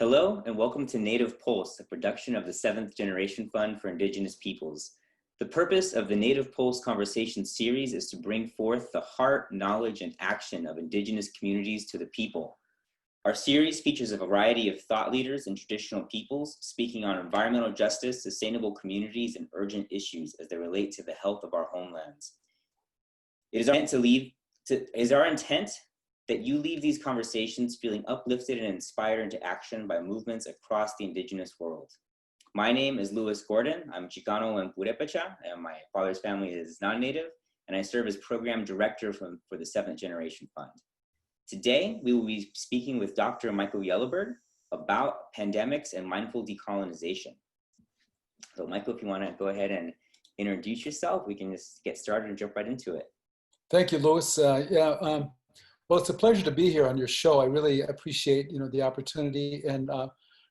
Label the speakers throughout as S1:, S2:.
S1: Hello and welcome to Native Pulse, a production of the 7th Generation Fund for Indigenous Peoples. The purpose of the Native Pulse Conversation series is to bring forth the heart, knowledge, and action of Indigenous communities to the people. Our series features a variety of thought leaders and traditional peoples speaking on environmental justice, sustainable communities, and urgent issues as they relate to the health of our homelands. It is our intent that you leave these conversations feeling uplifted and inspired into action by movements across the Indigenous world. My name is Louis Gordon. I'm Chicano and Purepecha, and my father's family is non-native, and I serve as program director for the 7th Generation Fund. Today, we will be speaking with Dr. Michael Yellowbird about pandemics and mindful decolonization. So Michael, if you want to go ahead and introduce yourself, we can just get started and jump right into it.
S2: Thank you, Louis. Well, it's a pleasure to be here on your show. I really appreciate, the opportunity and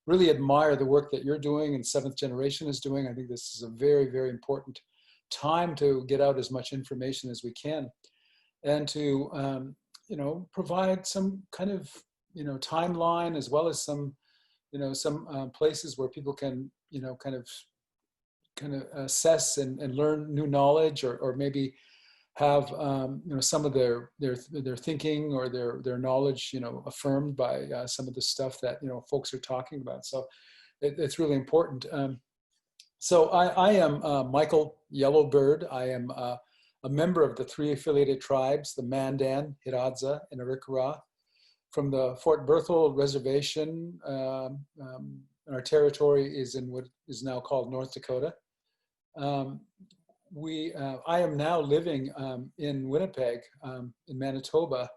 S2: really admire the work that you're doing and 7th Generation is doing. I think this is a very, very important time to get out as much information as we can and to, provide some kind of, timeline as well as some, some places where people can, kind of assess and learn new knowledge or maybe have some of their thinking or their knowledge affirmed by some of the stuff that folks are talking about. So it's really important. So I am Michael Yellowbird. I am a member of the 3 affiliated tribes, the Mandan, Hidatsa, and Arikara, from the Fort Berthold Reservation. Our territory is in what is now called North Dakota. I am now living in Winnipeg, in Manitoba,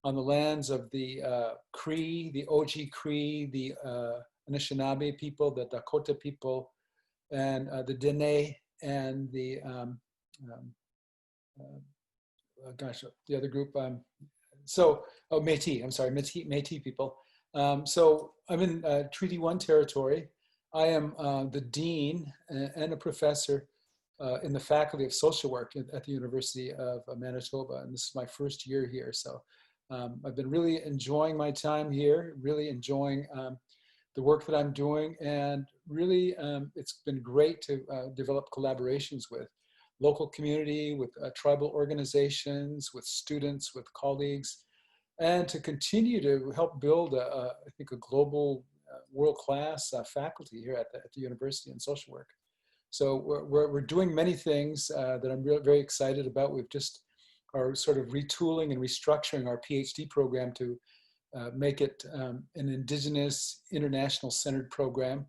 S2: on the lands of the Cree, the OG Cree, the Anishinaabe people, the Dakota people, and the Dene, and the the other group. Métis. I'm sorry, Métis people. So I'm in Treaty 1 territory. I am the dean and a professor in the Faculty of Social Work at the University of Manitoba, and this is my first year here. So I've been really enjoying my time here, really enjoying the work that I'm doing, and really it's been great to develop collaborations with local community, with tribal organizations, with students, with colleagues, and to continue to help build, I think, a global world-class faculty here at the university in social work. So we're doing many things that I'm very excited about. We've just are sort of retooling and restructuring our PhD program to make it an Indigenous, international centered program.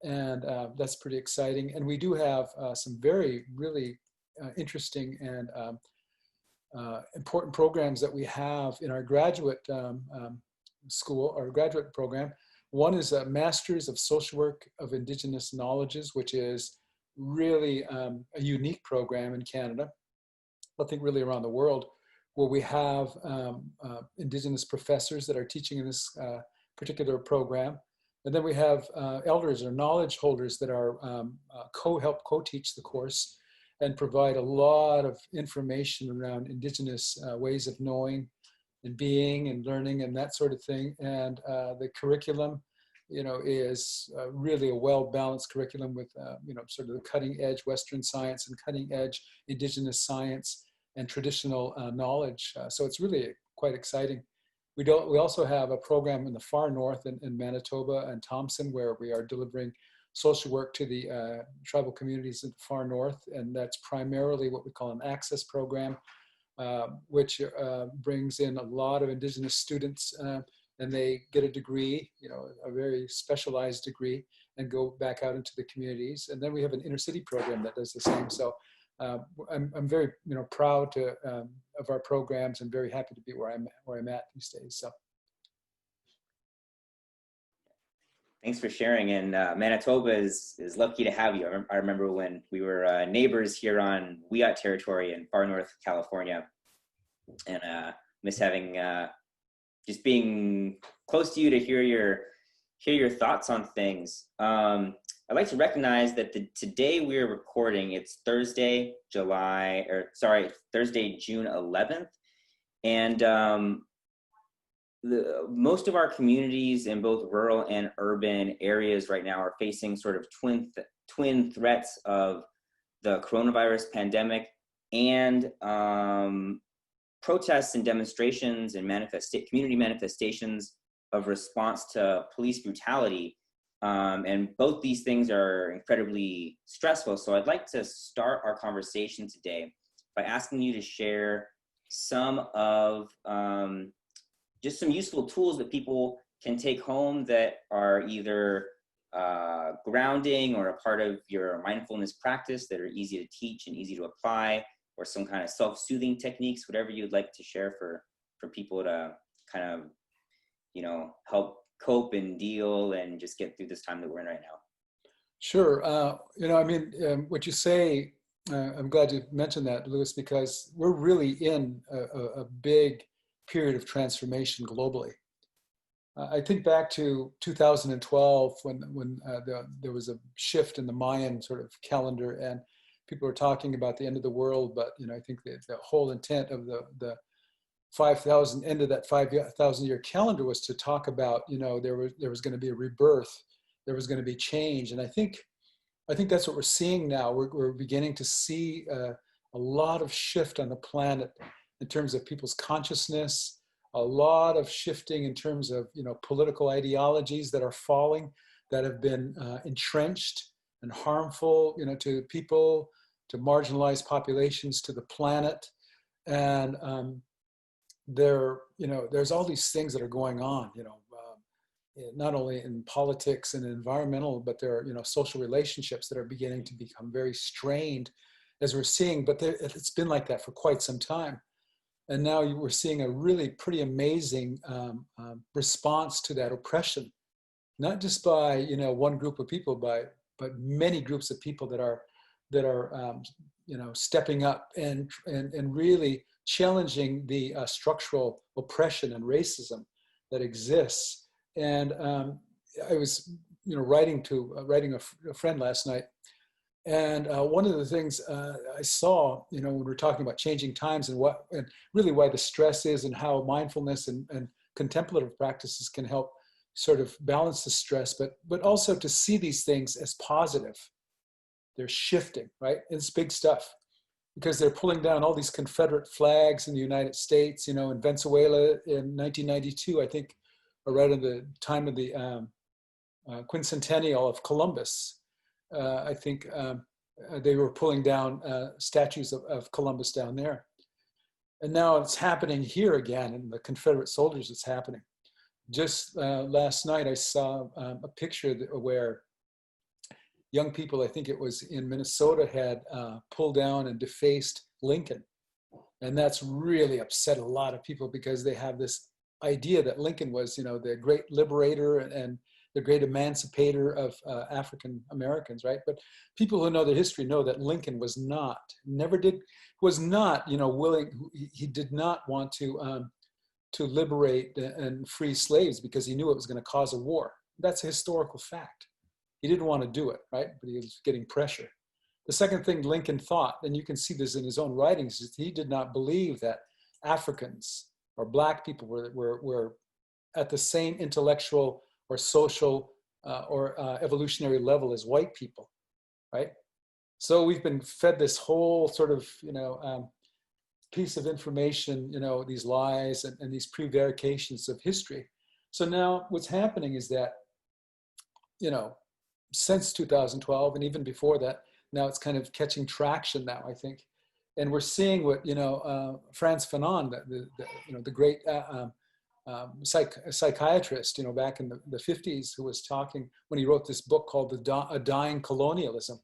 S2: And that's pretty exciting. And we do have some really interesting and important programs that we have in our graduate school, our graduate program. One is a Master's of Social Work of Indigenous Knowledges, which is really a unique program in Canada, I think really around the world, where we have Indigenous professors that are teaching in this particular program. And then we have elders or knowledge holders that are help co-teach the course and provide a lot of information around Indigenous ways of knowing and being and learning and that sort of thing. And the curriculum is really a well-balanced curriculum with, sort of the cutting-edge Western science and cutting-edge Indigenous science and traditional knowledge. So it's really quite exciting. We also have a program in the far north in Manitoba and Thompson, where we are delivering social work to the tribal communities in the far north, and that's primarily what we call an access program, which brings in a lot of Indigenous students and they get a degree, a very specialized degree, and go back out into the communities. And then we have an inner city program that does the same. So I'm very proud of our programs and very happy to be where I'm at these days. So
S1: thanks for sharing. And Manitoba is lucky to have you. I remember when we were neighbors here on Wiyot territory in far north California, and miss having just being close to you to hear your thoughts on things. I'd like to recognize that today we are recording. It's Thursday, June 11th, and most of our communities in both rural and urban areas right now are facing sort of twin threats of the coronavirus pandemic and protests and demonstrations and community manifestations of response to police brutality. And both these things are incredibly stressful. So I'd like to start our conversation today by asking you to share some of just some useful tools that people can take home that are either grounding or a part of your mindfulness practice that are easy to teach and easy to apply, or some kind of self-soothing techniques, whatever you'd like to share for people to kind of, help cope and deal and just get through this time that we're in right now.
S2: Sure. What you say, I'm glad you mentioned that, Louis, because we're really in a big period of transformation globally. I think back to 2012 when there was a shift in the Mayan sort of calendar, and people were talking about the end of the world. But I think the whole intent of the 5,000 end of that 5,000 year calendar was to talk about there was going to be a rebirth, there was going to be change, and I think that's what we're seeing now. We're beginning to see a lot of shift on the planet in terms of people's consciousness, a lot of shifting in terms of political ideologies that are falling, that have been entrenched and harmful to people, to marginalized populations, to the planet. And there's all these things that are going on, not only in politics and environmental, but there are social relationships that are beginning to become very strained, as we're seeing. But it's been like that for quite some time, and now we're seeing a really pretty amazing response to that oppression, not just by one group of people, but many groups of people that are stepping up and really challenging the structural oppression and racism that exists. And I was, writing a friend last night, and one of the things I saw, when we're talking about changing times and really why the stress is, and how mindfulness and contemplative practices can help sort of balance the stress, but also to see these things as positive. They're shifting, right? It's big stuff, because they're pulling down all these Confederate flags in the United States, in Venezuela in 1992, I think, right at the time of the quincentennial of Columbus. I think they were pulling down statues of Columbus down there. And now it's happening here again, and the Confederate soldiers, it's happening. Just last night, I saw a picture where young people, I think it was in Minnesota, had pulled down and defaced Lincoln. And that's really upset a lot of people, because they have this idea that Lincoln was, the great liberator and the great emancipator of African Americans, right? But people who know the history know that Lincoln was not willing. He did not want to liberate and free slaves, because he knew it was going to cause a war. That's a historical fact. He didn't want to do it, right? But he was getting pressure. The second thing Lincoln thought, and you can see this in his own writings, is he did not believe that Africans or Black people were at the same intellectual or social or evolutionary level as white people, right? So we've been fed this whole sort of, piece of information, these lies and these prevarications of history. So now what's happening is that, since 2012 and even before that, now it's kind of catching traction now, I think. And we're seeing what, Frantz Fanon, the great psychiatrist, back in the 50s, who was talking when he wrote this book called A Dying Colonialism.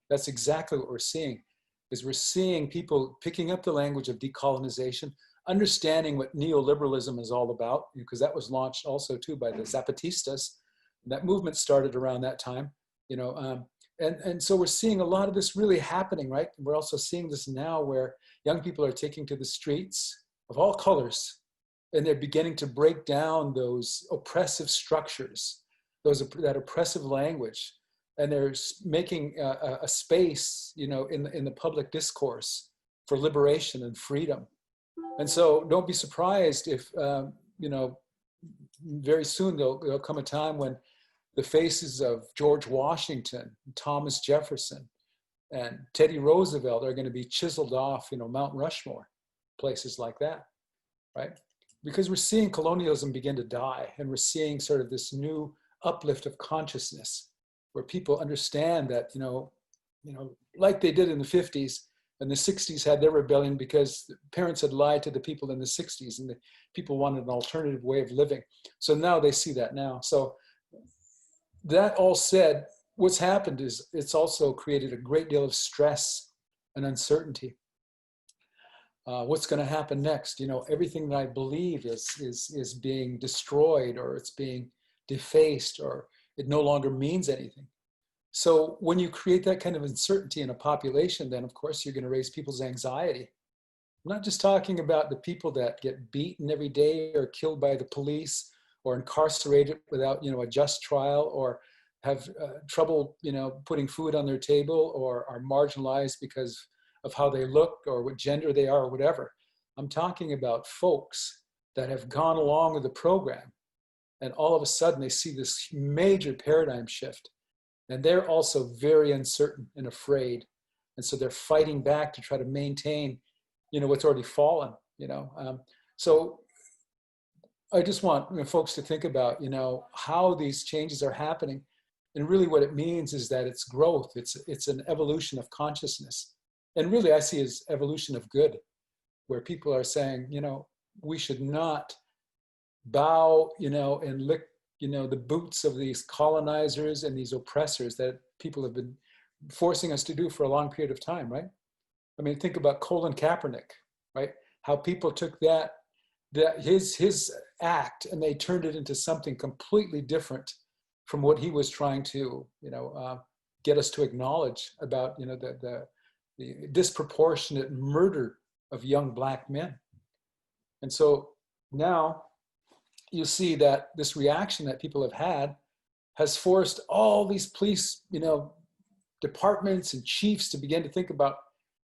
S2: That's exactly what we're seeing, is we're seeing people picking up the language of decolonization, understanding what neoliberalism is all about, because that was launched also too by the Zapatistas. That movement started around that time, and so we're seeing a lot of this really happening, right? We're also seeing this now where young people are taking to the streets of all colors, and they're beginning to break down those oppressive structures, that oppressive language, and they're making a space, in the public discourse for liberation and freedom. And so don't be surprised if, very soon there'll come a time when the faces of George Washington, Thomas Jefferson, and Teddy Roosevelt are going to be chiseled off, Mount Rushmore, places like that, right? Because we're seeing colonialism begin to die, and we're seeing sort of this new uplift of consciousness where people understand that, like they did in the 50s and the 60s had their rebellion because parents had lied to the people in the 60s and the people wanted an alternative way of living. So now they see that now. So that all said, what's happened is it's also created a great deal of stress and uncertainty. What's going to happen next? Everything that I believe is being destroyed, or it's being defaced, or it no longer means anything. So when you create that kind of uncertainty in a population, then of course you're going to raise people's anxiety. I'm not just talking about the people that get beaten every day or killed by the police or incarcerated without, a just trial, or have trouble, putting food on their table, or are marginalized because of how they look or what gender they are or whatever. I'm talking about folks that have gone along with the program, and all of a sudden they see this major paradigm shift, and they're also very uncertain and afraid. And so they're fighting back to try to maintain, what's already fallen, So I just want folks to think about, how these changes are happening. And really what it means is that it's growth. It's an evolution of consciousness. And really I see as evolution of good, where people are saying, we should not bow, and lick, the boots of these colonizers and these oppressors that people have been forcing us to do for a long period of time, right? I mean, think about Colin Kaepernick, right? How people took that his act and they turned it into something completely different from what he was trying to, get us to acknowledge about, the disproportionate murder of young Black men. And so now you see that this reaction that people have had has forced all these police, departments and chiefs to begin to think about,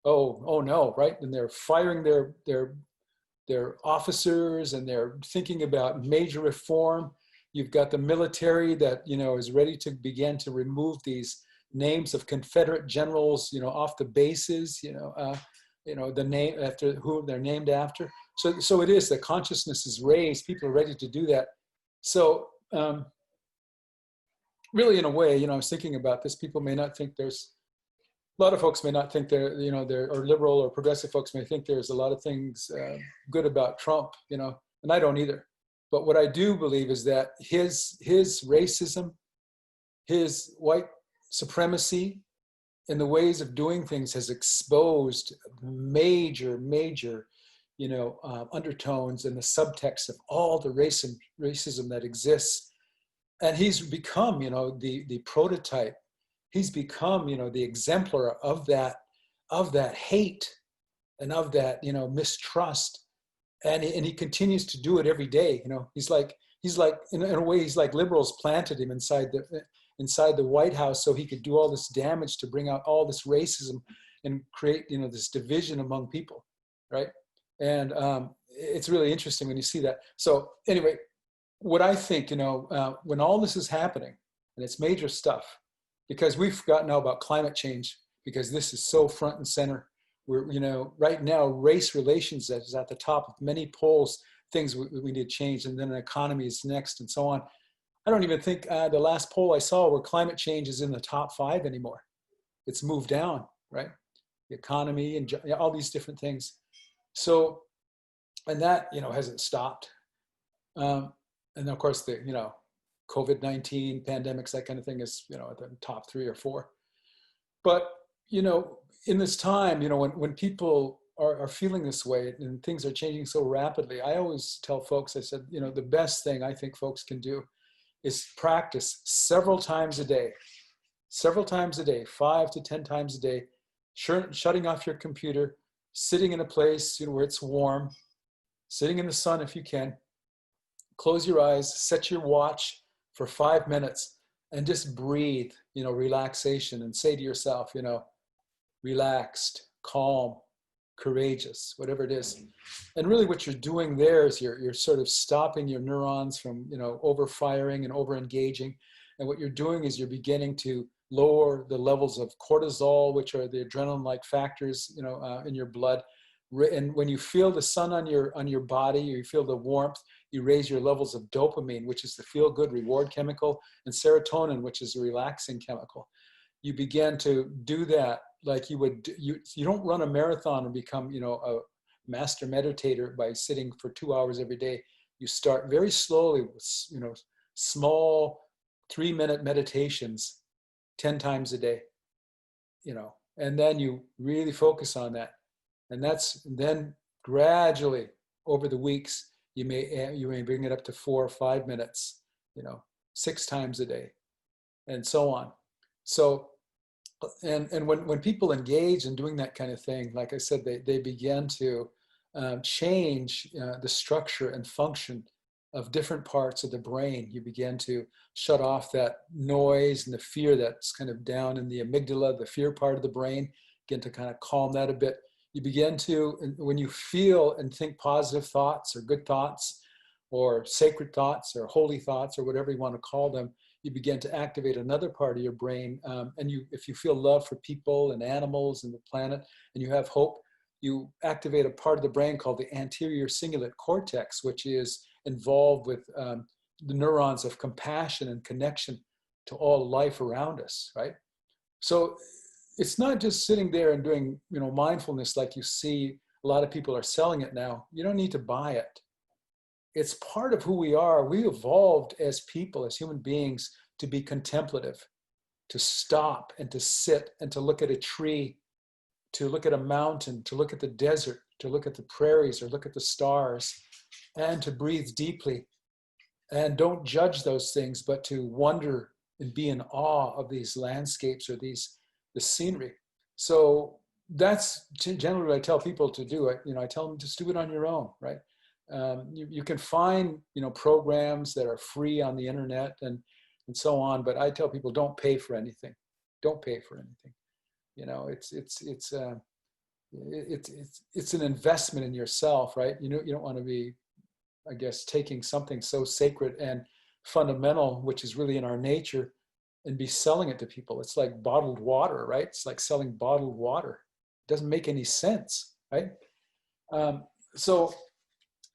S2: oh no, right? And they're firing their officers, and they're thinking about major reform. You've got the military that, is ready to begin to remove these names of Confederate generals, off the bases, the name after who they're named after. So it is that consciousness is raised. People are ready to do that. So really, in a way, I was thinking about this. People may not think there's a lot of folks may not think or liberal or progressive folks may think there's a lot of things good about Trump, and I don't either. But what I do believe is that his racism, his white supremacy, and the ways of doing things has exposed major, undertones and the subtext of all the racism that exists. And he's become, the prototype. He's become, the exemplar of that hate and of that, mistrust. And he continues to do it every day. He's like in a way, he's like liberals planted him inside the White House so he could do all this damage to bring out all this racism and create, this division among people, right? And it's really interesting when you see that. So anyway, what I think, when all this is happening, and it's major stuff, because we've forgotten now about climate change, because this is so front and center. We're, right now, race relations is at the top of many polls, things we need to change, and then an economy is next, and so on. I don't even think the last poll I saw where climate change is in the top 5 anymore. It's moved down, right? The economy and all these different things. So, and that, hasn't stopped. And of course, the, COVID-19 pandemics, that kind of thing is, at the top 3 or 4. But, in this time, when people are feeling this way and things are changing so rapidly, I always tell folks, I said, the best thing I think folks can do is practice several times a day, 5 to 10 times a day, shutting off your computer, sitting in a place where it's warm, sitting in the sun if you can, close your eyes, set your watch for 5 minutes, and just breathe, relaxation, and say to yourself, relaxed, calm, courageous, whatever it is. And really what you're doing there is you're sort of stopping your neurons from, overfiring and over-engaging. And what you're doing is you're beginning to lower the levels of cortisol, which are the adrenaline-like factors, in your blood. And when you feel the sun on your body, or you feel the warmth, you raise your levels of dopamine, which is the feel-good reward chemical, and serotonin, which is a relaxing chemical. You begin to do that like you would. You don't run a marathon and become, a master meditator by sitting for 2 hours every day. You start very slowly with, small 3-minute meditations 10 times a day, and then you really focus on that. And then gradually over the weeks, you may bring it up to 4 or 5 minutes, 6 times a day, and so on. So, and when people engage in doing that kind of thing, like I said, they begin to change the structure and function of different parts of the brain. You begin to shut off that noise and the fear that's kind of down in the amygdala, the fear part of the brain, begin to kind of calm that a bit. You begin to, when you feel and think positive thoughts or good thoughts or sacred thoughts or holy thoughts or whatever you want to call them, you begin to activate another part of your brain. And if you feel love for people and animals and the planet, and you have hope, you activate a part of the brain called the anterior cingulate cortex, which is involved with the neurons of compassion and connection to all life around us, right? So it's not just sitting there and doing, mindfulness like you see a lot of people are selling it now. You don't need to buy it. It's part of who we are. We evolved as people, as human beings, to be contemplative, to stop and to sit and to look at a tree, to look at a mountain, to look at the desert, to look at the prairies or look at the stars, and to breathe deeply. And don't judge those things, but to wonder and be in awe of these landscapes or the scenery. So that's generally what I tell people to do. I tell them just do it on your own, right? You can find, programs that are free on the internet and so on, but I tell people don't pay for anything. Don't pay for anything. It's an investment in yourself, right? You don't want to be, I guess, taking something so sacred and fundamental, which is really in our nature, and be selling it to people. It's like bottled water, right? It's like selling bottled water. It doesn't make any sense, right? So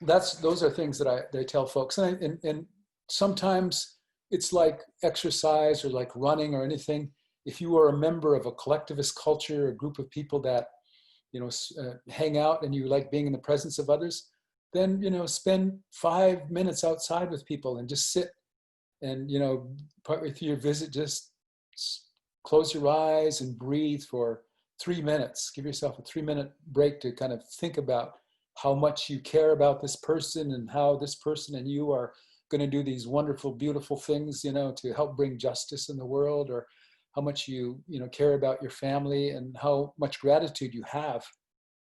S2: those are things that I tell folks. And sometimes it's like exercise or like running or anything. If you are a member of a collectivist culture, a group of people that, hang out and you like being in the presence of others, then, spend 5 minutes outside with people and just sit. And, partway through your visit, just close your eyes and breathe for 3 minutes. Give yourself a 3-minute break to kind of think about how much you care about this person and how this person and you are going to do these wonderful, beautiful things, to help bring justice in the world, or how much you care about your family and how much gratitude you have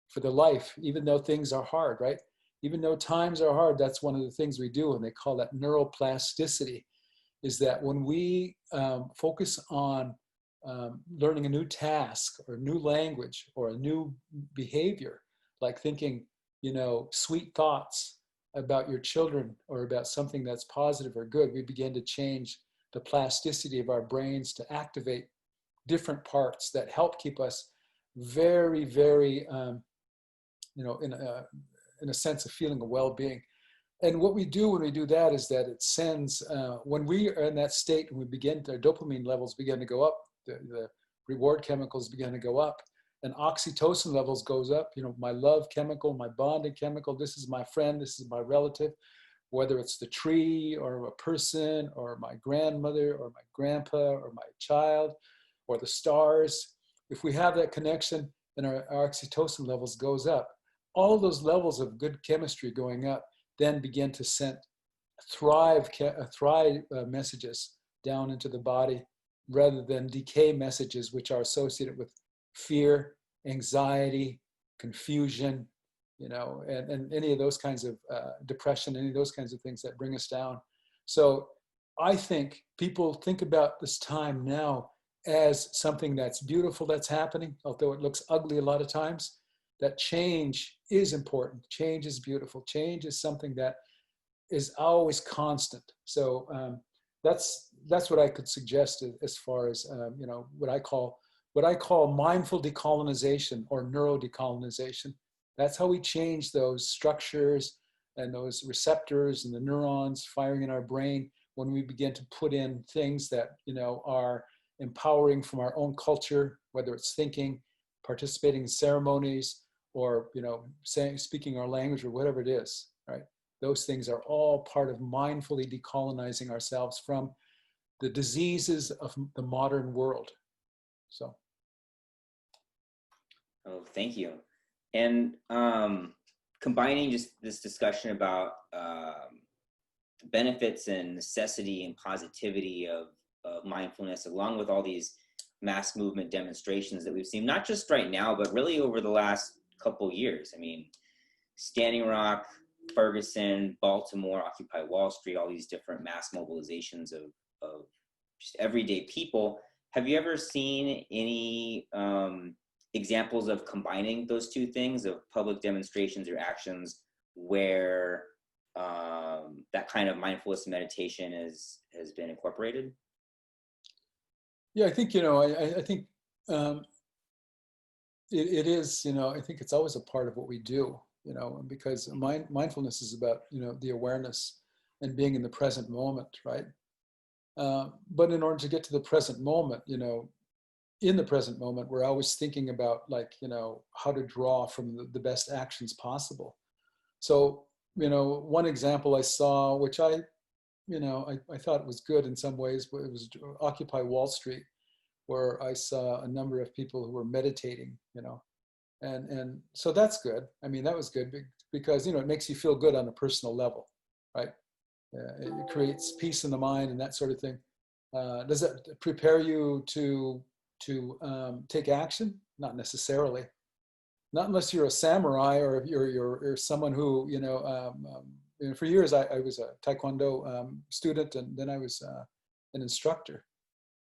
S2: for the life, even though things are hard, right? Even though times are hard, that's one of the things we do, and they call that neuroplasticity, is that when we focus on learning a new task or a new language or a new behavior, like thinking, sweet thoughts about your children or about something that's positive or good, we begin to change the plasticity of our brains to activate different parts that help keep us very, very, in a sense of feeling of well-being. And what we do when we do that is that it sends, when we are in that state, when our dopamine levels begin to go up, the reward chemicals begin to go up, and oxytocin levels goes up, my love chemical, my bonding chemical, this is my friend, this is my relative, whether it's the tree or a person or my grandmother or my grandpa or my child or the stars. If we have that connection and our oxytocin levels goes up, all those levels of good chemistry going up then begin to send thrive messages down into the body rather than decay messages, which are associated with fear, anxiety, confusion, and any of those kinds of depression, any of those kinds of things that bring us down. So I think people think about this time now as something that's beautiful that's happening, although it looks ugly a lot of times. that change is important. Change is beautiful. Change is something that is always constant. So that's what I could suggest as far as what I call mindful decolonization or neurodecolonization. That's how we change those structures and those receptors and the neurons firing in our brain when we begin to put in things that are empowering from our own culture, whether it's thinking, participating in ceremonies, or speaking our language, or whatever it is, right? Those things are all part of mindfully decolonizing ourselves from the diseases of the modern world. So.
S1: Oh, thank you. And combining just this discussion about the benefits and necessity and positivity of mindfulness, along with all these mass movement demonstrations that we've seen, not just right now, but really over the last couple years. I mean, Standing Rock, Ferguson, Baltimore, Occupy Wall Street, all these different mass mobilizations of just everyday people. Have you ever seen any examples of combining those two things, of public demonstrations or actions where that kind of mindfulness meditation has been incorporated?
S2: Yeah, I think, I think it is, I think it's always a part of what we do, because mindfulness is about, the awareness and being in the present moment, right? But in order to get to the present moment, in the present moment, we're always thinking about how to draw from the best actions possible. So, one example I saw, which I thought was good in some ways, but it was Occupy Wall Street, where I saw a number of people who were meditating, and so that's good. I mean, that was good because, it makes you feel good on a personal level, right? It creates peace in the mind and that sort of thing. Does it prepare you to take action? Not necessarily. Not unless you're a samurai or if you're someone who, for years I was a Taekwondo student, and then I was an instructor.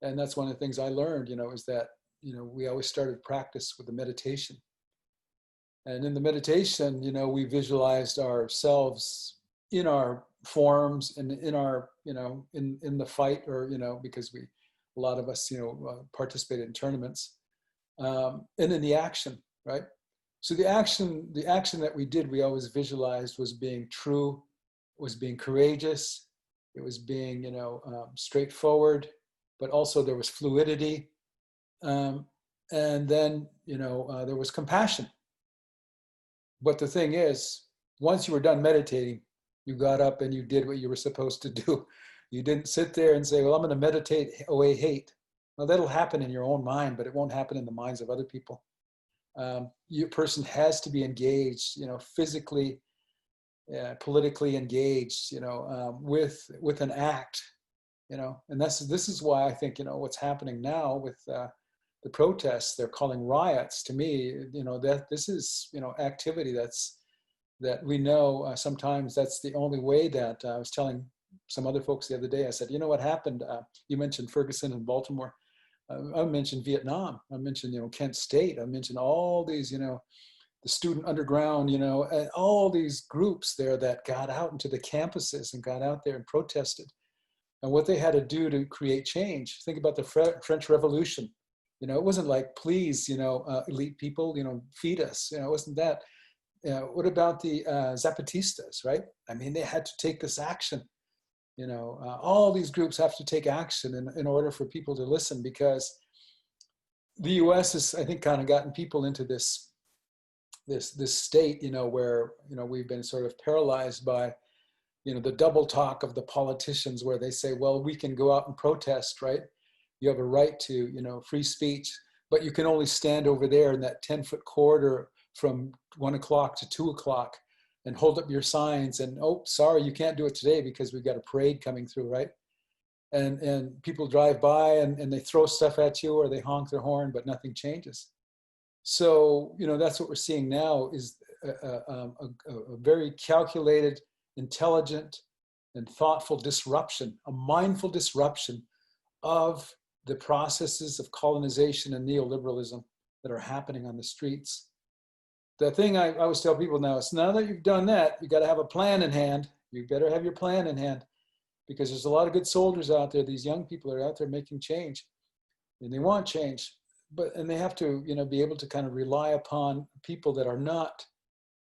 S2: And that's one of the things I learned, is that, we always started practice with the meditation. And in the meditation, we visualized ourselves in our forms and in our, in the fight, or, because a lot of us, participated in tournaments, and in the action, right? So the action that we did, we always visualized was being true, was being courageous. It was being, straightforward, but also there was fluidity. And then, there was compassion. But the thing is, once you were done meditating, you got up and you did what you were supposed to do. You didn't sit there and say, well, I'm going to meditate away hate. Well, that'll happen in your own mind, but it won't happen in the minds of other people. Your person has to be engaged, physically, politically engaged, with an act, and this is why I think, what's happening now with the protests, they're calling riots. To me, that this is, activity that we know sometimes that's the only way that I was telling some other folks the other day. I said, what happened? You mentioned Ferguson and Baltimore. I mentioned Vietnam. I mentioned, Kent State. I mentioned all these, the student underground, and all these groups there that got out into the campuses and got out there and protested. And what they had to do to create change. Think about the French Revolution. It wasn't like, please, elite people, feed us. It wasn't that. What about the Zapatistas, right? I mean, they had to take this action. All these groups have to take action in order for people to listen, because the U.S. has, I think, kind of gotten people into this state, where, we've been sort of paralyzed by, the double talk of the politicians, where they say, well, we can go out and protest, right? You have a right to, free speech, but you can only stand over there in that 10-foot corridor from 1 o'clock to 2 o'clock and hold up your signs, and, oh, sorry, you can't do it today because we've got a parade coming through, right? And people drive by and they throw stuff at you, or they honk their horn, but nothing changes. So, that's what we're seeing now, is a very calculated, intelligent, and thoughtful disruption, a mindful disruption of the processes of colonization and neoliberalism that are happening on the streets. the thing I always tell people now is, now that you've done that, you got to have a plan in hand. You better have your plan in hand, because there's a lot of good soldiers out there. These young people are out there making change, and they want change, and they have to, be able to kind of rely upon people that are not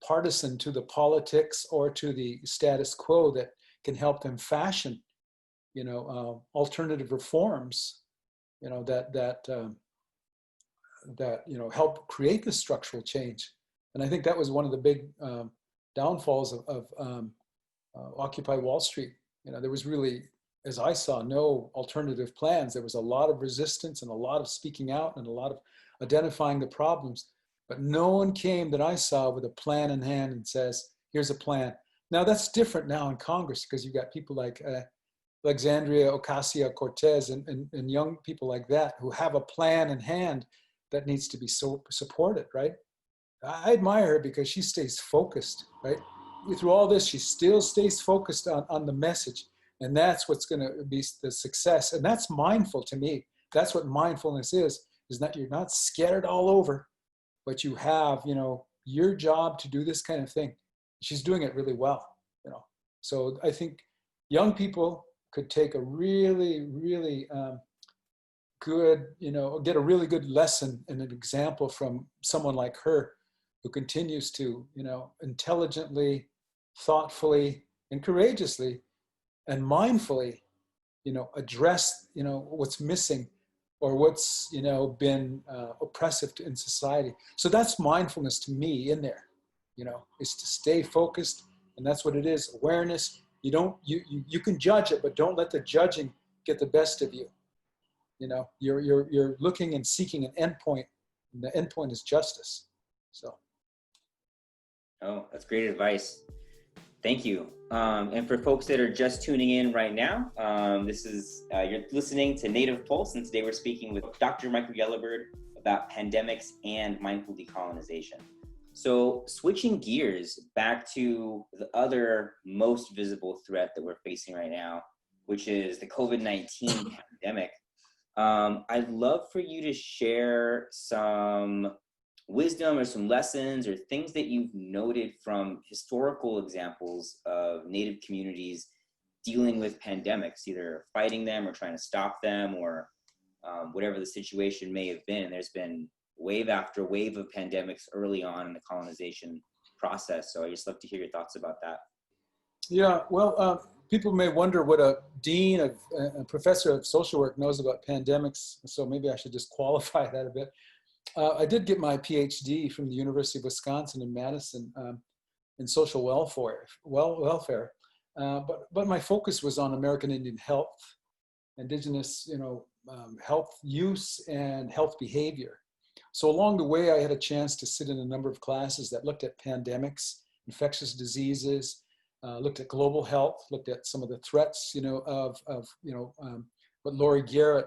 S2: partisan to the politics or to the status quo, that can help them fashion, alternative reforms, that help create this structural change. And I think that was one of the big downfalls of Occupy Wall Street. There was really, as I saw, no alternative plans. There was a lot of resistance and a lot of speaking out and a lot of identifying the problems, but no one came that I saw with a plan in hand and says, here's a plan. Now that's different now in Congress, because you've got people like Alexandria Ocasio-Cortez and young people like that who have a plan in hand that needs to be so supported, right? I admire her because she stays focused, right? Through all this, she still stays focused on the message. And that's what's going to be the success. And that's mindful to me. That's what mindfulness is that you're not scattered all over, but you have, your job to do this kind of thing. She's doing it really well, So I think young people could take a really, really good, get a really good lesson and an example from someone like her, who continues to, intelligently, thoughtfully, and courageously and mindfully, address, what's missing or what's, been oppressive in society. So that's mindfulness to me in there, is to stay focused. And that's what it is, awareness. You can judge it, but don't let the judging get the best of you. You're looking and seeking an endpoint, and the endpoint is justice. So.
S1: Oh, that's great advice. Thank you. And for folks that are just tuning in right now, this is, you're listening to Native Pulse, and today we're speaking with Dr. Michael Yellowbird about pandemics and mindful decolonization. So switching gears back to the other most visible threat that we're facing right now, which is the COVID-19 pandemic. I'd love for you to share some wisdom or some lessons or things that you've noted from historical examples of Native communities dealing with pandemics, either fighting them or trying to stop them, or whatever the situation may have been. There's been wave after wave of pandemics early on in the colonization process. So I just love to hear your thoughts about that.
S2: Yeah, well, people may wonder what a dean of a professor of social work knows about pandemics. So maybe I should just qualify that a bit. I did get my PhD from the University of Wisconsin in Madison in social welfare. But my focus was on American Indian health, Indigenous, health use and health behavior. So along the way, I had a chance to sit in a number of classes that looked at pandemics, infectious diseases, looked at global health, looked at some of the threats, of what Laurie Garrett,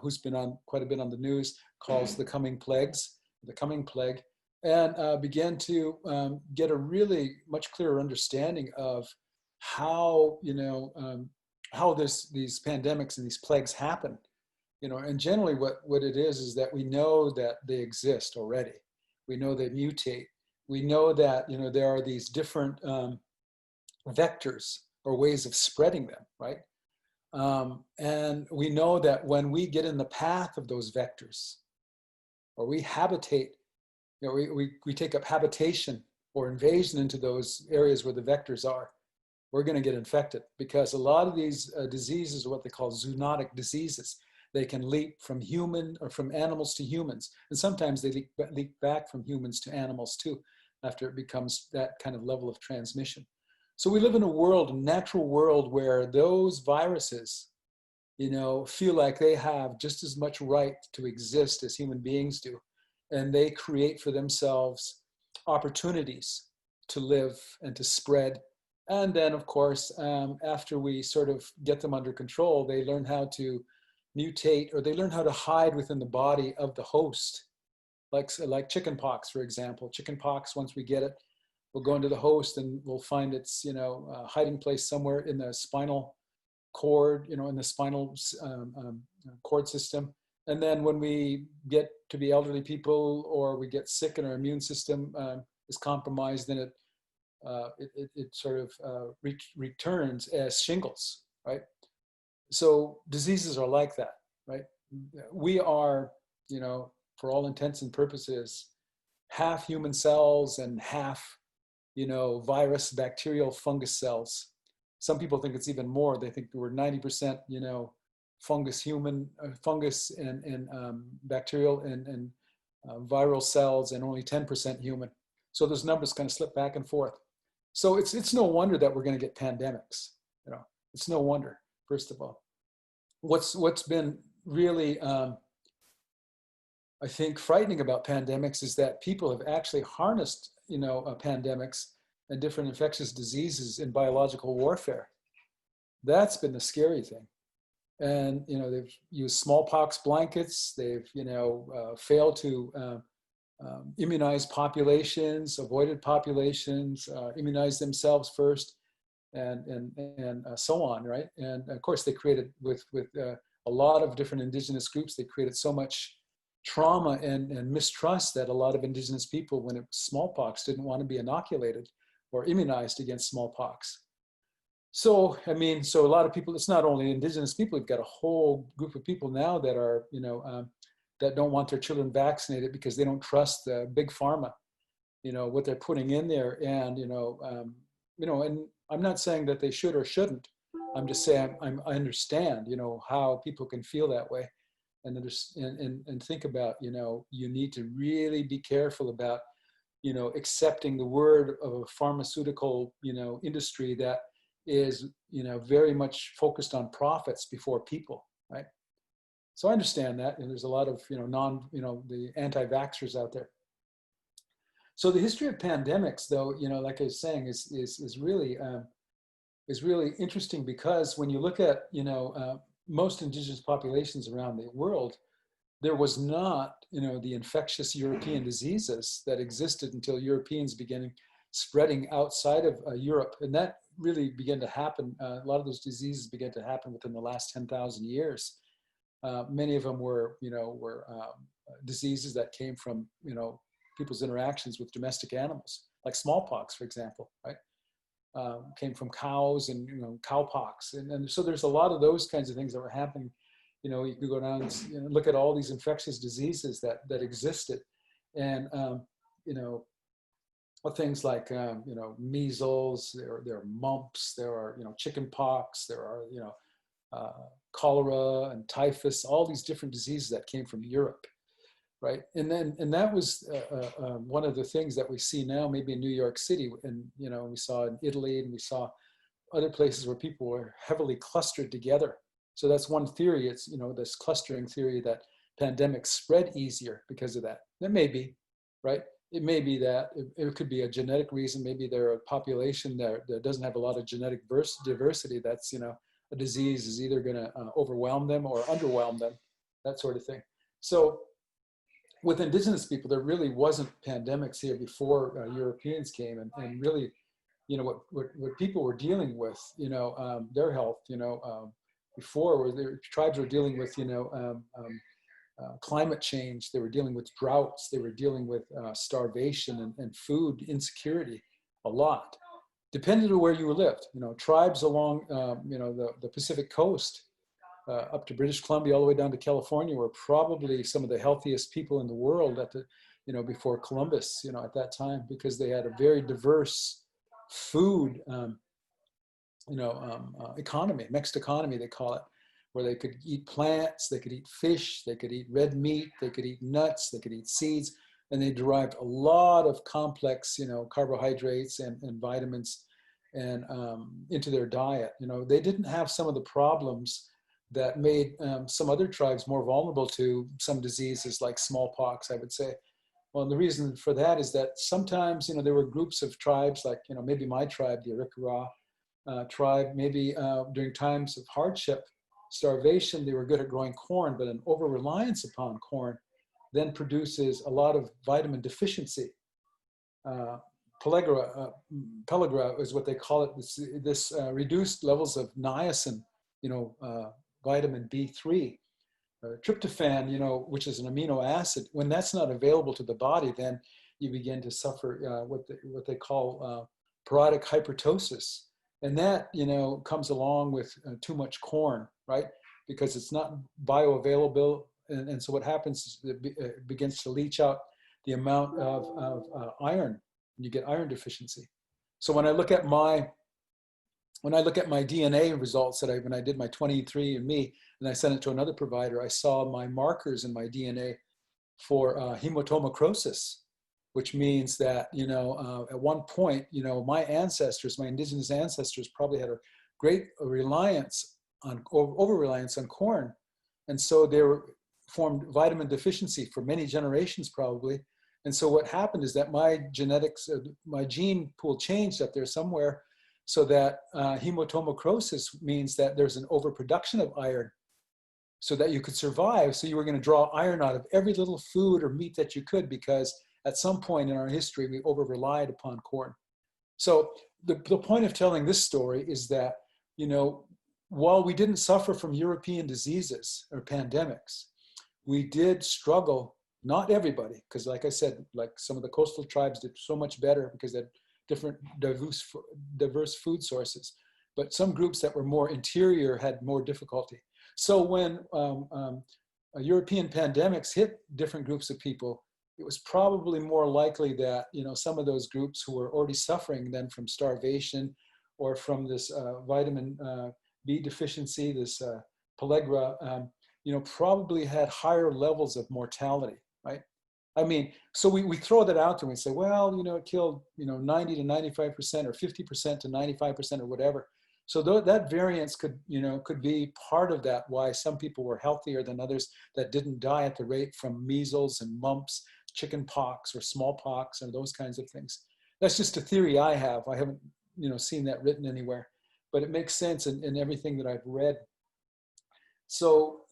S2: who's been on quite a bit on the news, calls the coming plague, and began to get a really much clearer understanding of how, how these pandemics and these plagues happen, and generally what it is that we know that they exist already. We know they mutate. We know that, there are these different vectors or ways of spreading them, right? And we know that when we get in the path of those vectors, or we habitate, we take up habitation or invasion into those areas where the vectors are, we're going to get infected, because a lot of these diseases are what they call zoonotic diseases. They can leap from human or from animals to humans. And sometimes they leap back from humans to animals too, after it becomes that kind of level of transmission. So we live in a natural world, where those viruses, feel like they have just as much right to exist as human beings do. And they create for themselves opportunities to live and to spread. And then, of course, after we sort of get them under control, they learn how to mutate, or they learn how to hide within the body of the host. Like chickenpox, for example. Chickenpox, once we get it, we'll go into the host and we'll find its, hiding place somewhere in the spinal cord, in the spinal cord system. And then when we get to be elderly people or we get sick and our immune system is compromised, then it sort of returns as shingles, right? So diseases are like that, right? We are, you know, for all intents and purposes, half human cells and half, you know, virus, bacterial, fungus cells. Some people think it's even more. They think we're 90%, you know, fungus, fungus and bacterial and viral cells, and only 10% human. So those numbers kind of slip back and forth. So it's no wonder that we're going to get pandemics. You know, it's no wonder. First of all, what's been really I think frightening about pandemics is that people have actually harnessed, you know, pandemics and different infectious diseases in biological warfare. That's been the scary thing. And, you know, they've used smallpox blankets. They've, you know, failed to immunize populations, avoided populations, immunize themselves first, and so on, right? And of course, they created with a lot of different indigenous groups. They created so much trauma and mistrust that a lot of indigenous people, when it was smallpox, didn't want to be inoculated or immunized against smallpox. So, I mean, so a lot of people, it's not only indigenous people, we've got a whole group of people now that are, you know, that don't want their children vaccinated because they don't trust the big pharma, you know, what they're putting in there. And, you know, and I'm not saying that they should or shouldn't. I'm just saying I understand, you know, how people can feel that way. And think about, you know, you need to really be careful about, you know, accepting the word of a pharmaceutical, you know, industry that is, you know, very much focused on profits before people, right? So I understand that, and there's a lot of, you know, the anti-vaxxers out there. So the history of pandemics, though, you know, like I was saying, is really interesting, because when you look at, you know, most indigenous populations around the world, there was not, you know, the infectious European diseases that existed until Europeans began spreading outside of Europe. And that really began to happen. A lot of those diseases began to happen within the last 10,000 years. Many of them were, you know, diseases that came from, you know, people's interactions with domestic animals, like smallpox, for example, right? Came from cows and, you know, cowpox. And so there's a lot of those kinds of things that were happening. You know, you could go down and, you know, look at all these infectious diseases that existed. And, you know, things like, you know, measles, there are mumps, there are, you know, chicken pox, there are, you know, cholera and typhus, all these different diseases that came from Europe. Right, and that was one of the things that we see now, maybe in New York City, and, you know, we saw in Italy, and we saw other places where people were heavily clustered together. So that's one theory. It's, you know, this clustering theory that pandemics spread easier because of that. That may be, right? It may be that it could be a genetic reason. Maybe they're a population that doesn't have a lot of genetic diversity. That's, you know, a disease is either going to overwhelm them or underwhelm them, that sort of thing. So with indigenous people, there really wasn't pandemics here before Europeans came, and really, you know, what people were dealing with, you know, their health, you know, before, where their tribes were dealing with, you know, climate change. They were dealing with droughts. They were dealing with starvation and food insecurity a lot, depending on where you lived. You know, tribes along, you know, the Pacific coast, up to British Columbia, all the way down to California, were probably some of the healthiest people in the world at the, you know, before Columbus, you know, at that time, because they had a very diverse food, you know, economy, mixed economy, they call it, where they could eat plants, they could eat fish, they could eat red meat, they could eat nuts, they could eat seeds, and they derived a lot of complex, you know, carbohydrates and vitamins and into their diet. You know, they didn't have some of the problems that made some other tribes more vulnerable to some diseases like smallpox, I would say. Well, and the reason for that is that sometimes, you know, there were groups of tribes like, you know, maybe my tribe, the Arikara tribe, maybe during times of hardship, starvation, they were good at growing corn, but an over-reliance upon corn then produces a lot of vitamin deficiency. Pellagra is what they call it, this reduced levels of niacin, you know, vitamin B3, tryptophan, which is an amino acid, when that's not available to the body, then you begin to suffer what they call parodic hypertosis. And that, comes along with too much corn, right? Because it's not bioavailable. And so what happens is it begins to leach out the amount of iron, and you get iron deficiency. So when I look at my DNA results when I did my 23andMe and I sent it to another provider, I saw my markers in my DNA for hematomacrosis, which means that, at one point, my indigenous ancestors probably had a great reliance on, over-reliance on corn. And so they formed vitamin deficiency for many generations probably. And so what happened is that my genetics, my gene pool changed up there somewhere, so that hematomacrosis means that there's an overproduction of iron so that you could survive. So you were going to draw iron out of every little food or meat that you could, because at some point in our history, we over-relied upon corn. So the point of telling this story is that, while we didn't suffer from European diseases or pandemics, we did struggle, not everybody, because like I said, like some of the coastal tribes did so much better because they had different diverse food sources, but some groups that were more interior had more difficulty. So when European pandemics hit different groups of people, it was probably more likely that, some of those groups who were already suffering then from starvation or from this vitamin B deficiency, this pellagra, probably had higher levels of mortality, right? I mean, so we throw that out there and we say, well, it killed, 90 to 95% or 50% to 95% or whatever. So that variance could be part of that, why some people were healthier than others that didn't die at the rate from measles and mumps, chicken pox or smallpox and those kinds of things. That's just a theory I have. I haven't, seen that written anywhere, but it makes sense in everything that I've read. So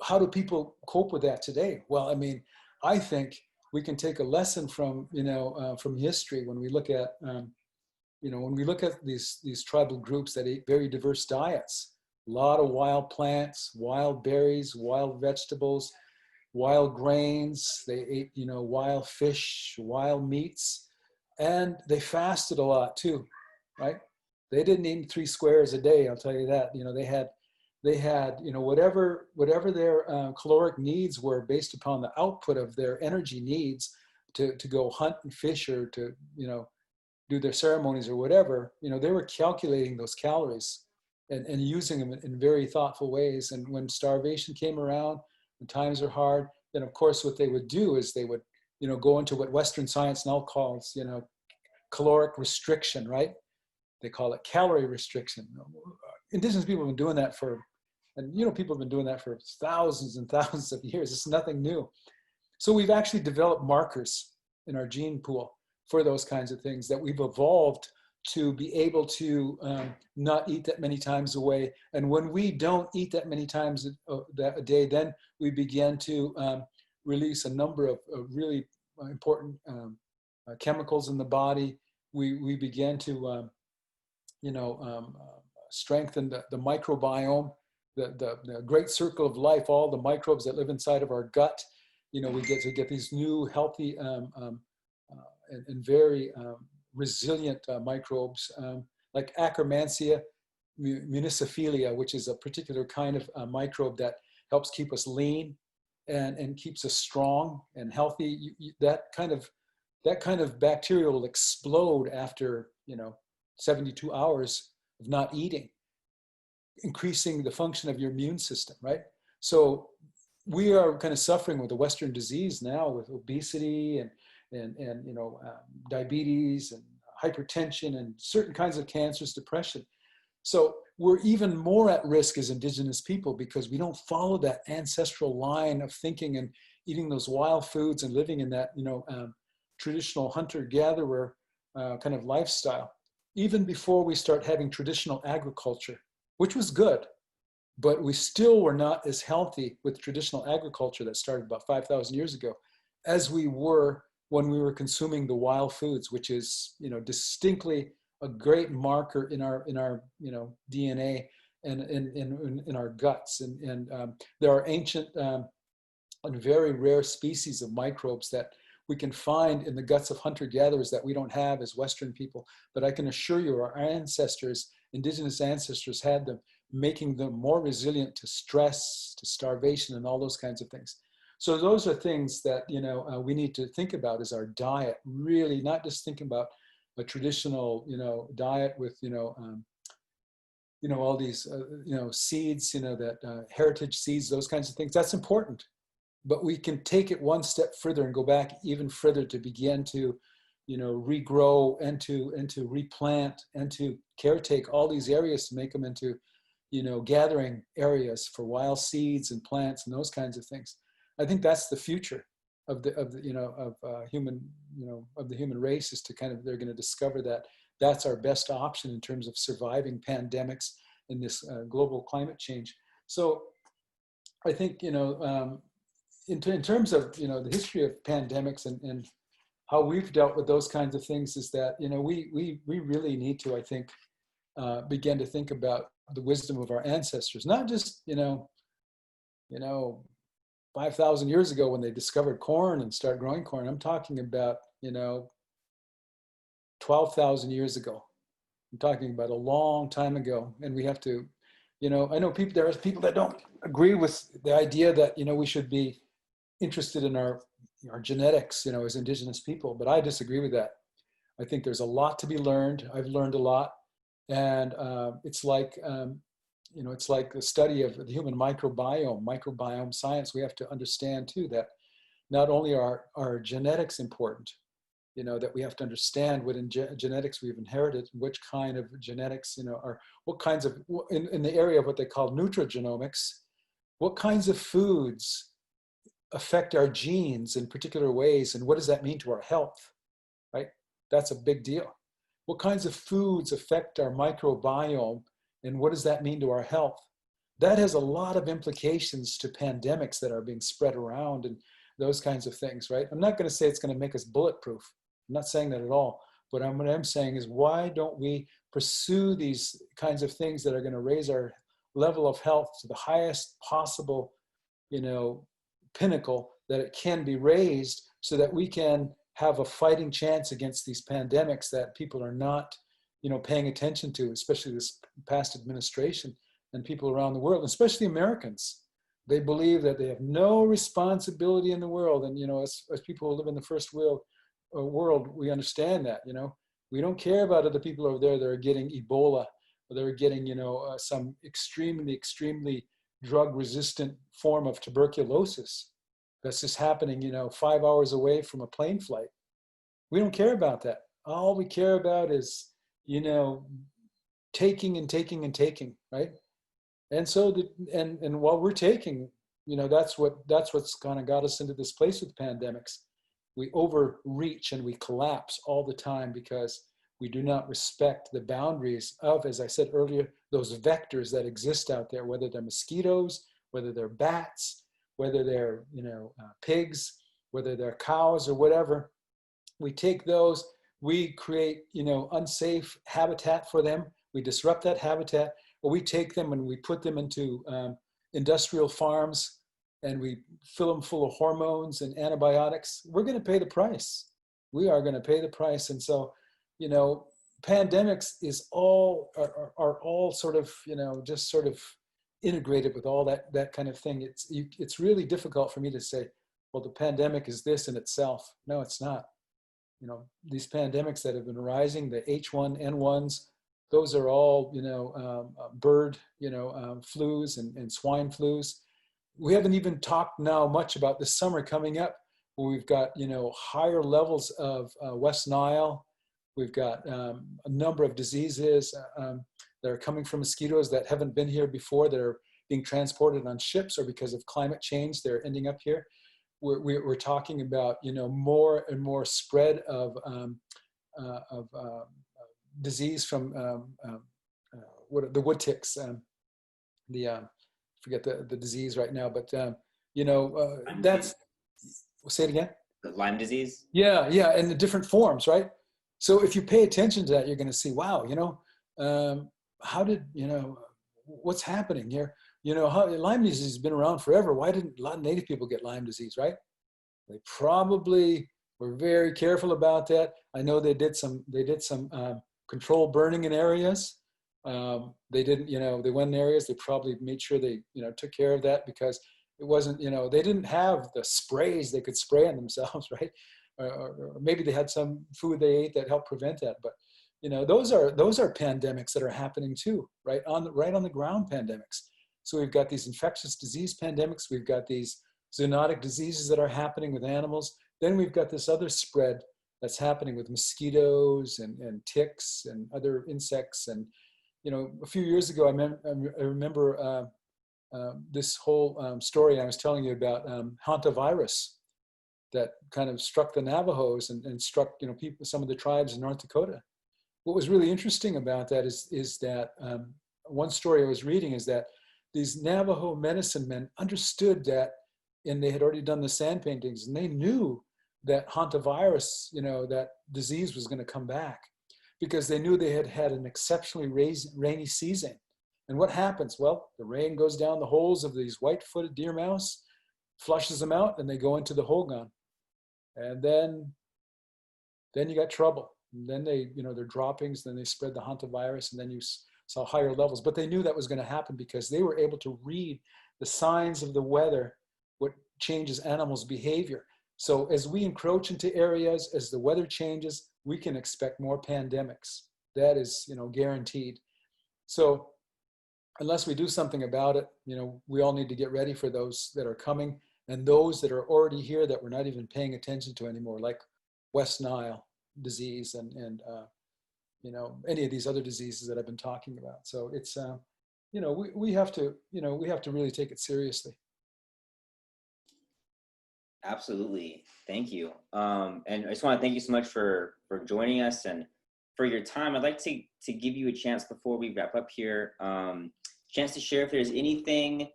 S2: how do people cope with that today? Well, I mean, I think we can take a lesson from, from history when we look at, these tribal groups that ate very diverse diets, a lot of wild plants, wild berries, wild vegetables, wild grains. They ate, wild fish, wild meats, and they fasted a lot too, right? They didn't eat 3 squares a day, I'll tell you that. They had, whatever their caloric needs were based upon the output of their energy needs to go hunt and fish or to, do their ceremonies or whatever, they were calculating those calories and using them in very thoughtful ways. And when starvation came around, when times are hard, then of course what they would do is they would, go into what Western science now calls, caloric restriction, right? They call it calorie restriction. Indigenous people have been doing that people have been doing that for thousands and thousands of years. It's nothing new. So we've actually developed markers in our gene pool for those kinds of things that we've evolved to be able to not eat that many times a way. And when we don't eat that many times a day, then we begin to release a number of really important chemicals in the body. We begin to, strengthen the microbiome, the great circle of life, all the microbes that live inside of our gut. We get these new healthy and very resilient microbes like Akkermansia municiphilia, which is a particular kind of microbe that helps keep us lean and keeps us strong and healthy. That kind of bacteria will explode after 72 hours of not eating, increasing the function of your immune system, right? So we are kind of suffering with a Western disease now with obesity and diabetes and hypertension and certain kinds of cancers, depression. So we're even more at risk as Indigenous people because we don't follow that ancestral line of thinking and eating those wild foods and living in that traditional hunter-gatherer kind of lifestyle. Even before we start having traditional agriculture, which was good, but we still were not as healthy with traditional agriculture that started about 5,000 years ago as we were when we were consuming the wild foods, which is distinctly a great marker in our DNA and in our guts. And there are ancient and very rare species of microbes that we can find in the guts of hunter-gatherers that we don't have as Western people. But I can assure you our ancestors, indigenous ancestors, had them, making them more resilient to stress, to starvation, and all those kinds of things. So those are things that, you know, we need to think about as our diet, really not just think about a traditional, you know, diet with, you know, all these, you know, seeds, you know, that heritage seeds, those kinds of things. That's important. But we can take it one step further and go back even further to begin to, you know, regrow and to replant and to caretake all these areas to make them into, you know, gathering areas for wild seeds and plants and those kinds of things. I think that's the future of the you know, of human, you know, of the human race, is to kind of, they're going to discover that that's our best option in terms of surviving pandemics in this global climate change. So I think, you know, in terms of, you know, the history of pandemics and how we've dealt with those kinds of things, is that, you know, we really need to, I think, begin to think about the wisdom of our ancestors, not just, you know, 5,000 years ago when they discovered corn and started growing corn. I'm talking about, you know, 12,000 years ago. I'm talking about a long time ago. And we have to, you know, I know people, there are people that don't agree with the idea that, you know, we should be interested in our genetics, you know, as indigenous people, but I disagree with that. I think there's a lot to be learned. I've learned a lot. And it's like, you know, it's like the study of the human microbiome science. We have to understand too that not only are our genetics important, you know, that we have to understand what in genetics we've inherited, which kind of genetics, you know, are, what kinds of, in the area of what they call nutrigenomics, what kinds of foods affect our genes in particular ways, and what does that mean to our health, right? That's a big deal. What kinds of foods affect our microbiome, and what does that mean to our health? That has a lot of implications to pandemics that are being spread around and those kinds of things, right? I'm not going to say it's going to make us bulletproof. I'm not saying that at all. But what I'm saying is, why don't we pursue these kinds of things that are going to raise our level of health to the highest possible, you know, pinnacle that it can be raised, so that we can have a fighting chance against these pandemics that people are not, you know, paying attention to, especially this past administration and people around the world, especially Americans. They believe that they have no responsibility in the world. And, you know, as people who live in the first world, we understand that, you know, we don't care about other people over there that are getting Ebola, or they're getting, you know, some extremely drug-resistant form of tuberculosis that's just happening, you know, 5 hours away from a plane flight. We don't care about that. All we care about is, you know, taking and taking and taking, right? And so, and while we're taking, you know, that's what's kind of got us into this place with pandemics. We overreach and we collapse all the time because we do not respect the boundaries of, as I said earlier, those vectors that exist out there, whether they're mosquitoes, whether they're bats, whether they're, you know, pigs, whether they're cows or whatever. We take those, we create, you know, unsafe habitat for them. We disrupt that habitat, or we take them and we put them into industrial farms and we fill them full of hormones and antibiotics. We're going to pay the price. We are going to pay the price. And so, you know, pandemics is all, are all sort of, you know, just sort of integrated with all that kind of thing. It's really difficult for me to say, well, the pandemic is this in itself. No, it's not. You know, these pandemics that have been rising, the H1N1s, those are all, you know, bird, you know, flus and swine flus. We haven't even talked now much about the summer coming up, where we've got, you know, higher levels of West Nile. We've got a number of diseases that are coming from mosquitoes that haven't been here before, that are being transported on ships, or because of climate change, they're ending up here. We're talking about, you know, more and more spread of disease from the wood ticks. Forget the disease right now, but you know, that's, say it again.
S1: The Lyme disease.
S2: Yeah, and the different forms, right? So if you pay attention to that, you're going to see, wow, you know, how did, you know, what's happening here? You know, Lyme disease has been around forever. Why didn't a lot of Native people get Lyme disease, right? They probably were very careful about that. I know they did some control burning in areas. They didn't, you know, they went in areas, they probably made sure they, you know, took care of that, because it wasn't, you know, they didn't have the sprays they could spray on themselves, right? Or maybe they had some food they ate that helped prevent that. But, you know, those are pandemics that are happening too, right on the ground pandemics. So we've got these infectious disease pandemics. We've got these zoonotic diseases that are happening with animals. Then we've got this other spread that's happening with mosquitoes and ticks and other insects. And, you know, a few years ago, I remember this whole story I was telling you about, hantavirus, that kind of struck the Navajos and struck, you know, people, some of the tribes in North Dakota. What was really interesting about that is that one story I was reading is that these Navajo medicine men understood that, and they had already done the sand paintings, and they knew that hantavirus, you know, that disease was going to come back, because they knew they had had an exceptionally rainy season. And what happens? Well, the rain goes down the holes of these white-footed deer mouse, flushes them out, and they go into the hogan. And then you got trouble. And then they, you know, their droppings, then they spread the hantavirus, and then you saw higher levels. But they knew that was going to happen because they were able to read the signs of the weather, what changes animals' behavior. So as we encroach into areas, as the weather changes, we can expect more pandemics. That is, you know, guaranteed. So unless we do something about it, you know, we all need to get ready for those that are coming, and those that are already here that we're not even paying attention to anymore, like West Nile disease and you know, any of these other diseases that I've been talking about. So it's, you know, we have to, you know, we have to really take it seriously.
S1: Absolutely. Thank you. And I just want to thank you so much for joining us and for your time. I'd like to give you a chance before we wrap up here, chance to share if there's anything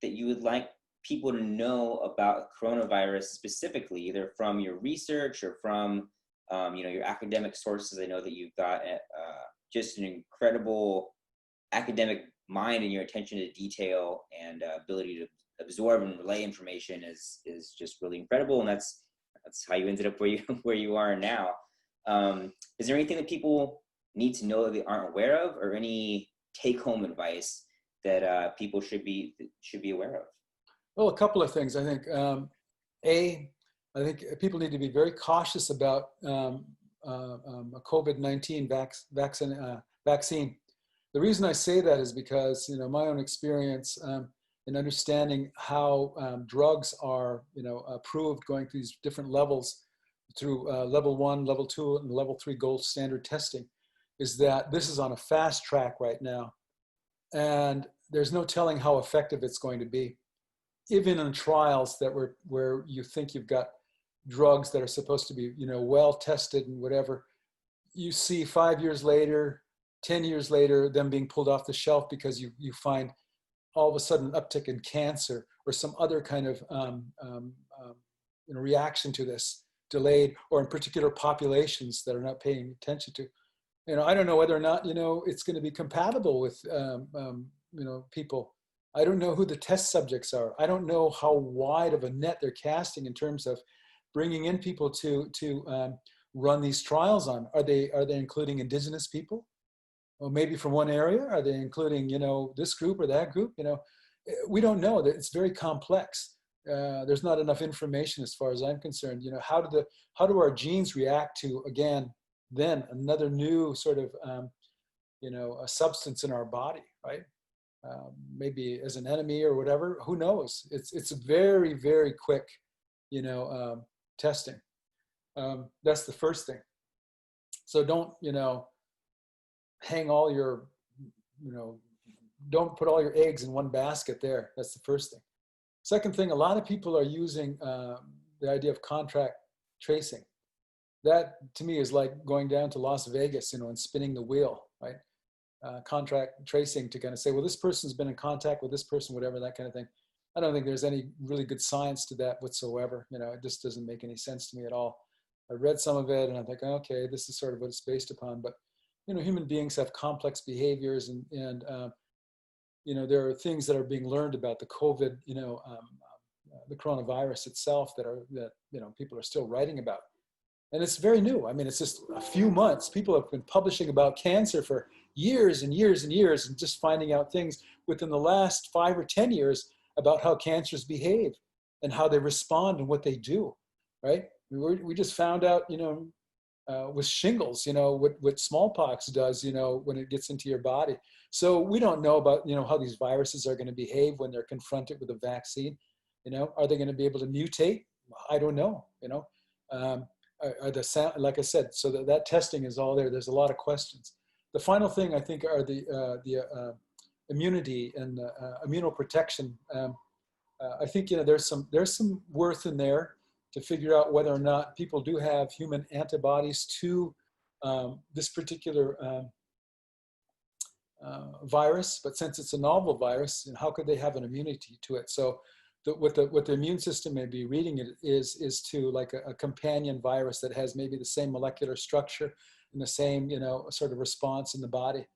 S1: that you would like people to know about coronavirus specifically, either from your research or from you know, your academic sources. I know that you've got just an incredible academic mind, and your attention to detail and ability to absorb and relay information is just really incredible. And that's how you ended up where you are now. Is there anything that people need to know that they aren't aware of, or any take-home advice that people should be aware of?
S2: Well, a couple of things. I think, I think people need to be very cautious about a COVID-19 vaccine. The reason I say that is because, you know, my own experience in understanding how drugs are, you know, approved going through these different levels through level 1, level 2, and level 3 gold standard testing, is that this is on a fast track right now. And there's no telling how effective it's going to be. Even in trials that where you think you've got drugs that are supposed to be, you know, well tested and whatever, you see 5 years later, 10 years later, them being pulled off the shelf because you find all of a sudden an uptick in cancer or some other kind of you know, reaction to this, delayed, or in particular populations that are not paying attention to. You know, I don't know whether or not, you know, it's going to be compatible with you know, people. I don't know who the test subjects are. I don't know how wide of a net they're casting in terms of bringing in people to run these trials on. Are they including Indigenous people? Or maybe from one area? Are they including, you know, this group or that group? You know, we don't know. It's very complex. There's not enough information as far as I'm concerned. You know, how do our genes react to, again, then another new sort of, you know, a substance in our body, right? Maybe as an enemy or whatever, who knows? It's a very, very quick, you know, testing. That's the first thing. So don't, you know, hang all your, you know, don't put all your eggs in one basket there. That's the first thing. Second thing, a lot of people are using the idea of contract tracing. That to me is like going down to Las Vegas, you know, and spinning the wheel, right? Contract tracing to kind of say, well, this person's been in contact with this person, whatever, that kind of thing. I don't think there's any really good science to that whatsoever. You know, it just doesn't make any sense to me at all. I read some of it and I think, okay, this is sort of what it's based upon. But, you know, human beings have complex behaviors, and there are things that are being learned about the COVID, the coronavirus itself that people are still writing about. And it's very new. I mean, it's just a few months. People have been publishing about cancer for years and years and years, and just finding out things within the last 5 or 10 years about how cancers behave and how they respond and what they do, right? We just found out, with shingles, what smallpox does, when it gets into your body. So we don't know about, how these viruses are going to behave when they're confronted with a vaccine. Are they going to be able to mutate? I don't know, are the, like I said, so that testing is all there. There's a lot of questions. The final thing I think are the immunity and immunoprotection. I think there's some worth in there to figure out whether or not people do have human antibodies to this particular virus. But since it's a novel virus, how could they have an immunity to it? So what the immune system may be reading it is to like a companion virus that has maybe the same molecular structure and the same sort of response in the body.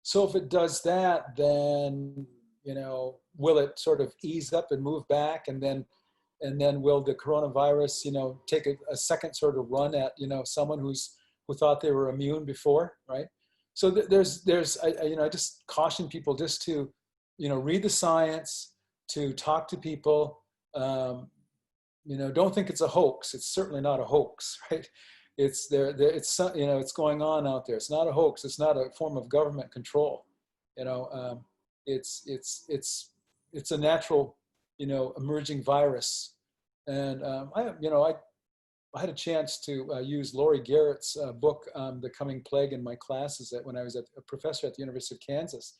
S2: So if it does that, then will it sort of ease up and move back, and then will the coronavirus take a second sort of run at someone who thought they were immune before, right? So I just caution people just to read the science, to talk to people. Don't think it's a hoax. It's certainly not a hoax, right? It's there. It's it's going on out there. It's not a hoax. It's not a form of government control. It's a natural emerging virus. And I had a chance to use Laurie Garrett's book, The Coming Plague, in my classes when I was a professor at the University of Kansas,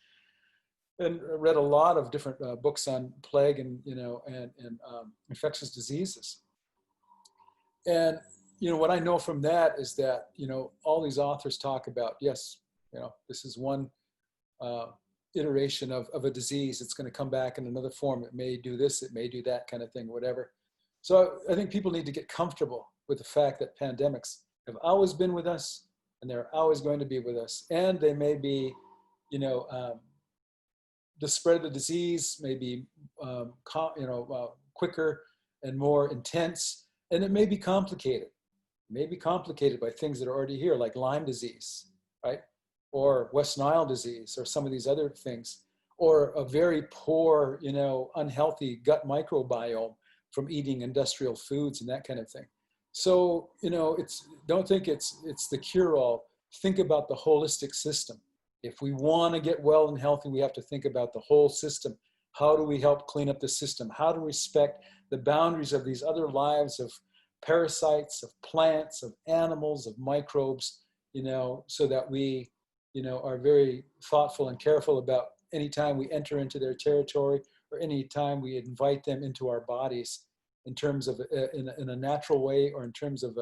S2: and read a lot of different books on plague and infectious diseases. And what I know from that is that all these authors talk about, yes, this is one iteration of a disease. It's going to come back in another form. It may do this, it may do that kind of thing, whatever. So I think people need to get comfortable with the fact that pandemics have always been with us, and they're always going to be with us. And they may be, the spread of the disease may be, quicker and more intense, and it may be complicated. It may be complicated by things that are already here, like Lyme disease, right? Or West Nile disease, or some of these other things, or a very poor, unhealthy gut microbiome from eating industrial foods and that kind of thing. So, don't think it's the cure-all. Think about the holistic system. If we want to get well and healthy, we have to think about the whole system. How do we help clean up the system? How to respect the boundaries of these other lives of parasites, of plants, of animals, of microbes, so that we, are very thoughtful and careful about any time we enter into their territory, or any time we invite them into our bodies, in terms of in a natural way, or in terms of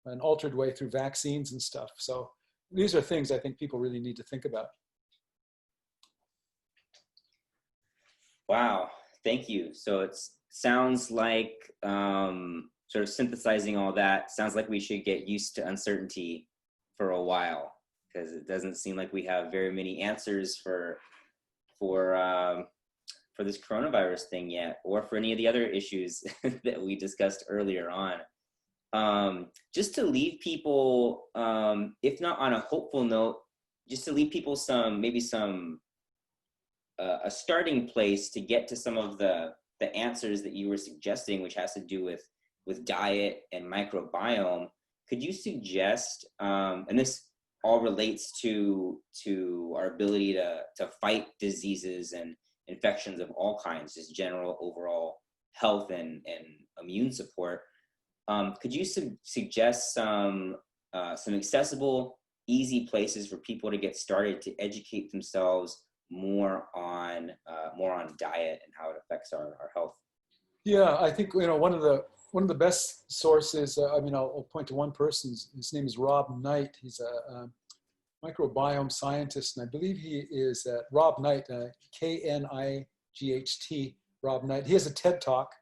S2: an altered way through vaccines and stuff. So these are things I think people really need to think about.
S1: Wow, thank you. So it sounds like, sort of synthesizing all that, sounds like we should get used to uncertainty for a while, because it doesn't seem like we have very many answers for this coronavirus thing yet, or for any of the other issues that we discussed earlier on. Just to leave people, if not on a hopeful note, just to leave people a starting place to get to some of the answers that you were suggesting, which has to do with diet and microbiome. Could you suggest, and this all relates to our ability to fight diseases and infections of all kinds, just general overall health and immune support. Could you suggest some accessible, easy places for people to get started to educate themselves more on diet and how it affects our health?
S2: Yeah, I think one of the best sources. I'll point to one person. His name is Rob Knight. He's a microbiome scientist, and I believe he is Rob Knight, Knight, Rob Knight. He has a TED Talk.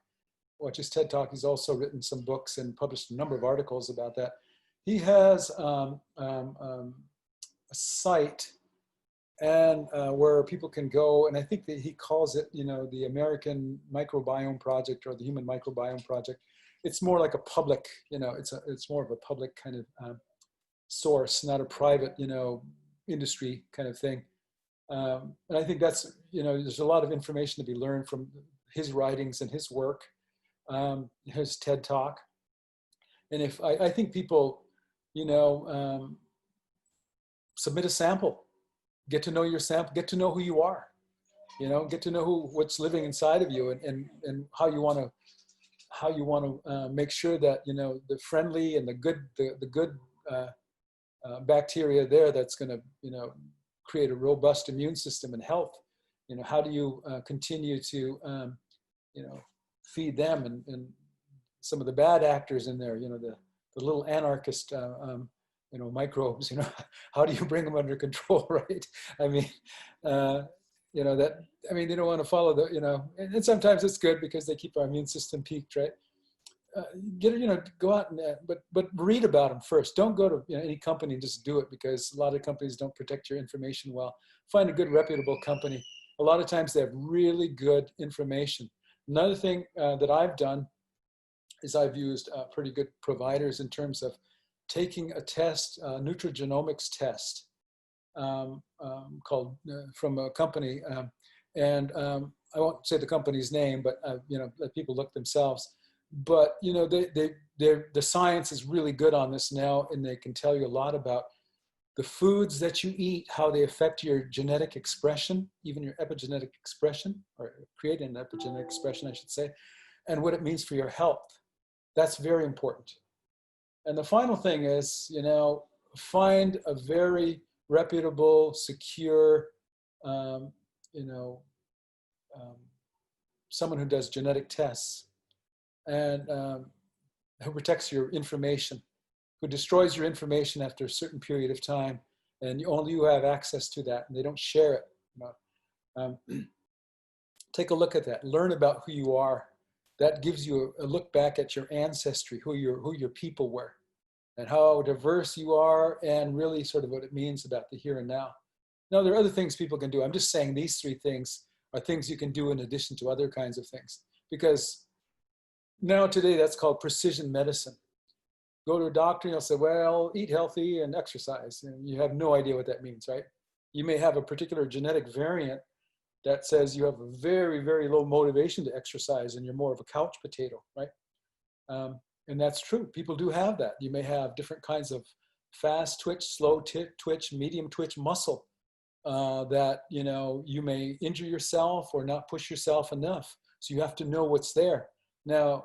S2: Watch his TED Talk. He's also written some books and published a number of articles about that. He has a site, and where people can go. And I think that he calls it, you know, the American Microbiome Project or the Human Microbiome Project. It's more like a public, you know, it's more of a public kind of source, not a private, you know, industry kind of thing. And I think that's, you know, there's a lot of information to be learned from his writings and his work, his TED Talk. And if I think people, you know, submit a sample, get to know your sample, get to know who you are, you know, get to know what's living inside of you, and how you want to make sure that, you know, the friendly and the good bacteria there that's going to, you know, create a robust immune system and health. You know, how do you continue to, you know, feed them, and some of the bad actors in there, you know, the little anarchist, you know, microbes, you know, how do you bring them under control, right? I mean, you know, that, I mean, they don't want to follow the, you know, and sometimes it's good because they keep our immune system peaked, right? You know, go out and, but read about them first. Don't go to, you know, any company and just do it, because a lot of companies don't protect your information well. Find a good reputable company. A lot of times they have really good information. Another thing that I've done is I've used pretty good providers in terms of taking a test, a nutrigenomics test called from a company, and I won't say the company's name, but you know, let people look themselves. But you know, the science is really good on this now, and they can tell you a lot about the foods that you eat, how they affect your genetic expression, even your epigenetic expression, or create an epigenetic expression, I should say, and what it means for your health. That's very important. And the final thing is, you know, find a very reputable, secure, you know, someone who does genetic tests, and who protects your information, who destroys your information after a certain period of time, and only you have access to that, and they don't share it. You know? Take a look at that. Learn about who you are. That gives you a look back at your ancestry, who your people were, and how diverse you are, and really sort of what it means about the here and now. Now, there are other things people can do. I'm just saying these three things are things you can do in addition to other kinds of things, because now today that's called precision medicine. Go to a doctor and he'll say, well, eat healthy and exercise. And you have no idea what that means, right? You may have a particular genetic variant that says you have a very, very low motivation to exercise and you're more of a couch potato, right? And that's true. People do have that. You may have different kinds of fast twitch, slow twitch, medium twitch muscle that, you know, you may injure yourself or not push yourself enough. So you have to know what's there. Now,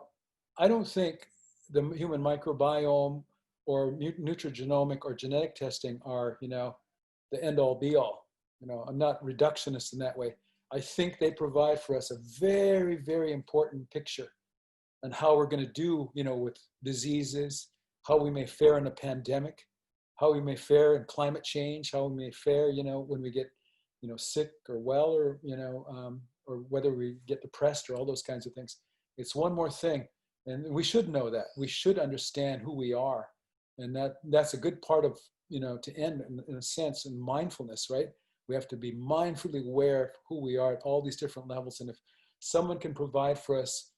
S2: I don't think the human microbiome or nutrigenomic or genetic testing are, you know, the end all be all. You know, I'm not reductionist in that way. I think they provide for us a very, very important picture on how we're going to do, you know, with diseases, how we may fare in a pandemic, how we may fare in climate change, how we may fare, you know, when we get, you know, sick or well, or, you know, or whether we get depressed, or all those kinds of things. It's one more thing. And we should know that. We should understand who we are. And that's a good part of, you know, to end in a sense in mindfulness, right? We have to be mindfully aware of who we are at all these different levels. And if someone can provide for us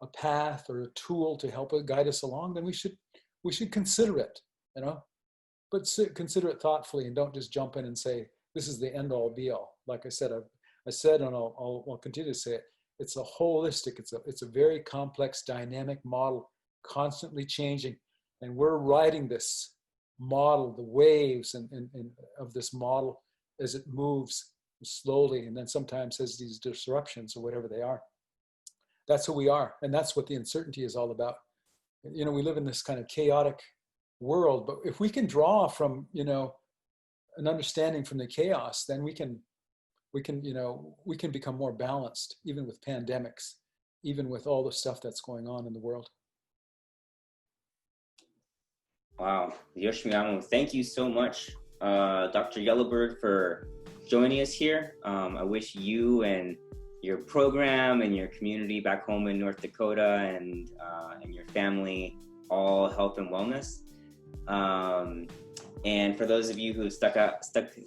S2: a path or a tool to help guide us along, then we should consider it, you know, but consider it thoughtfully, and don't just jump in and say, this is the end all be all. Like I said, and I'll continue to say it. It's a holistic, it's a very complex, dynamic model, constantly changing. And we're riding this model, the waves and of this model as it moves slowly, and then sometimes has these disruptions or whatever they are. That's who we are, and that's what the uncertainty is all about. You know, we live in this kind of chaotic world, but if we can draw from, you know, an understanding from the chaos, then we can, you know, we can become more balanced, even with pandemics, even with all the stuff that's going on in the world.
S1: Wow, Yoshimiyamu, thank you so much, Dr. Yellowbird, for joining us here. I wish you and your program and your community back home in North Dakota and your family all health and wellness. And for those of you who stuck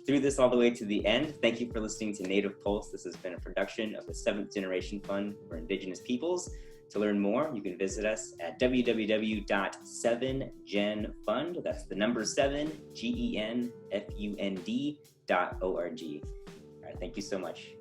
S1: through this all the way to the end, thank you for listening to Native Pulse. This has been a production of the 7th Generation Fund for Indigenous Peoples. To learn more, you can visit us at www.7genfund. That's the number 7, GENFUND.org. All right, thank you so much.